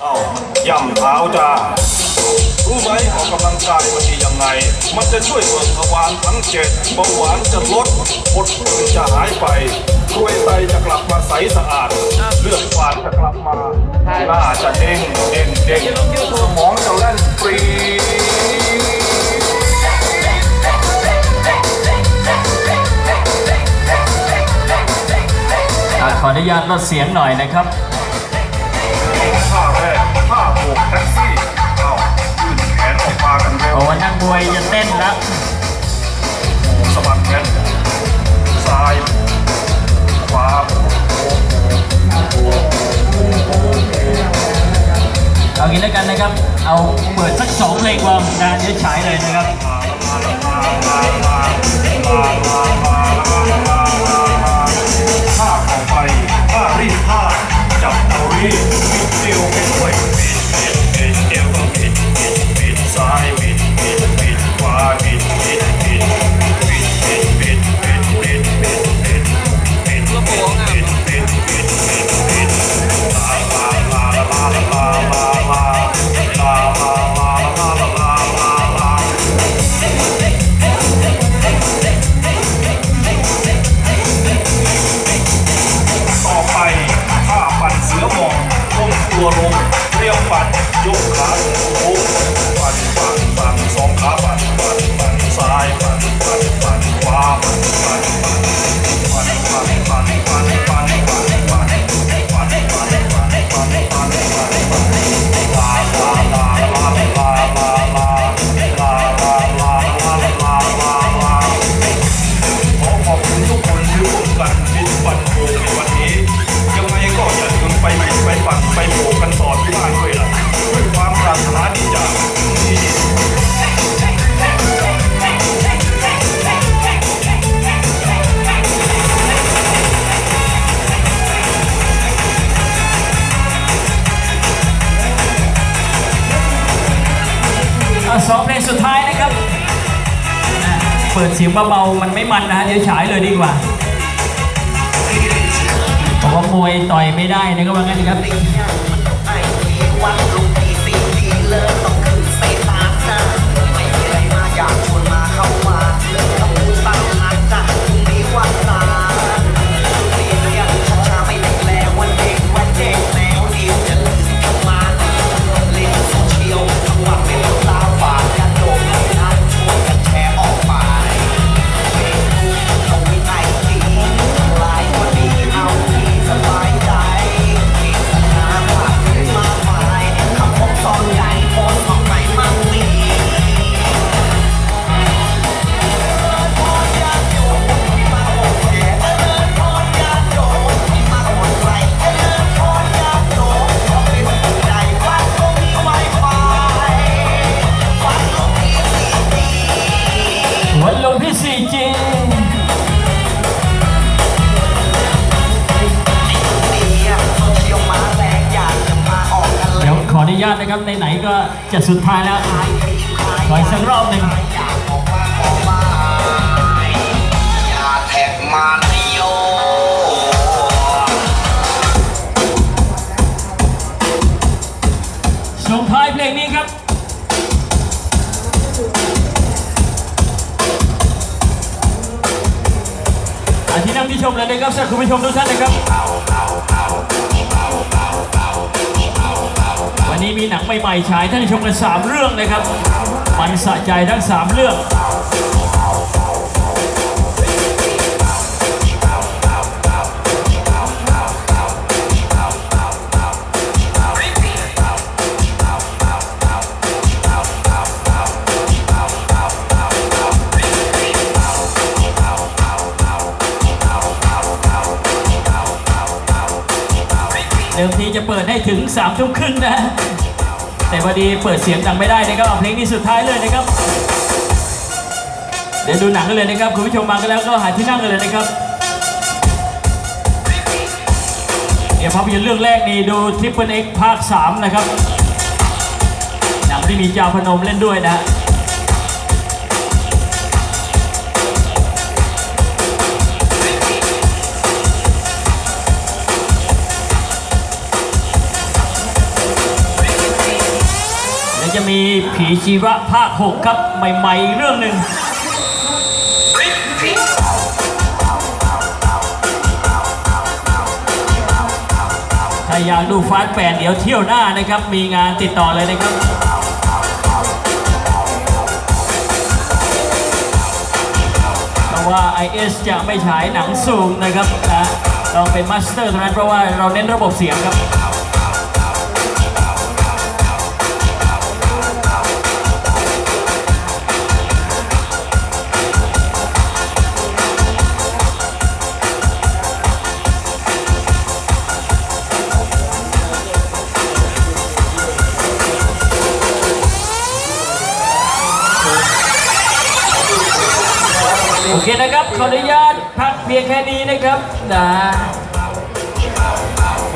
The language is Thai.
เอาย่ำเท้าจ้ารู้ไหมออกกำลังกายมันดียังไงมันจะช่วยเบิกทวารทั้งเจ็ดเบาหวานจะลดปวดผื่นจะหายไปกรวยไตจะกลับมาใสสะอาดเลือดฝาดจะกลับมาหน้าจะเด้งเด้งเด้งสมองจะแล่นปรีขออนุญาตลดเสียงหน่อยนะครับท่าแรกท่าโบกแท็กซี่เอายื่นแขนออกมากันเร็วโอ้นักมวยจะเต้นแล้วสะบัดแขนซ้ายขวาเอางี้แล้วกันนะครับเอาเปิดสัก2 เพลงวางงานเดี๋ยวฉายเลยนะครับท่าต่อไปท่ารีดผ้าจับเอารีดบิดเอวไปด้วยบิดเอวก็บิดซ้ายบิดขวาบิดตัวลงเรียวปัดยกขาโค้งปัดสองขาปัดซ้ายปัดขวาปัดขอขอบคุณทุกคนที่ร่วมกันฟิตปั่นโผล่ในวันนี้ยังไงก็อย่าลืมไปปั่นไปโผล่กันต่อที่บ้านด้วยล่ะด้วยความปรารถนาดีจากที่2 เพลงสุดท้ายนะครับเปิดเสียงเบาๆมันไม่มันนะฮะเดี๋ยวฉายเลยดีกว่าเพราะว่ามวยต่อยไม่ได้นะครับว่างั้นครับขออนุญาตนะครับไหนๆก็จะสุดท้ายแล้วขออีกสักรอบหนึ่งส่งท้ายเพลงนี้ครับที่นั่งที่ชมเลยนะครับสำหรับคุณผู้ชมทุกท่านนะครับวันนี้มีหนังใหม่ๆฉายท่านชมกัน3 เรื่องนะครับมันสะใจทั้ง3 เรื่องเดิมทีจะเปิดให้ถึง3 ทุ่มครึ่งนะแต่พอดีเปิดเสียงดังไม่ได้นะครับเอาเพลงนี้สุดท้ายเลยนะครับเดี๋ยวดูหนังกันเลยนะครับคุณผู้ชมมากันแล้วก็หาที่นั่งกันเลยนะครับภาพยนตร์เรื่องแรกนี่ดู Triple X ภาค 3นะครับหนังที่มีจาพนมเล่นด้วยนะ แล้วจะมีผีชีวะภาค 6 ครับใหม่ๆอีกเรื่องหนึ่งถ้าอยากดูฟาสต์แปดเดี๋ยวเที่ยวหน้านะครับมีงานติดต่อเลยนะครับแต่ว่า IS จะไม่ฉายหนังซูมนะครับต้องเป็นมาสเตอร์เท่านั้นเพราะว่าเราเน้นระบบเสียงครับโอเคนะครับขออนุญาตพักเพียงแค่นี้นะครับ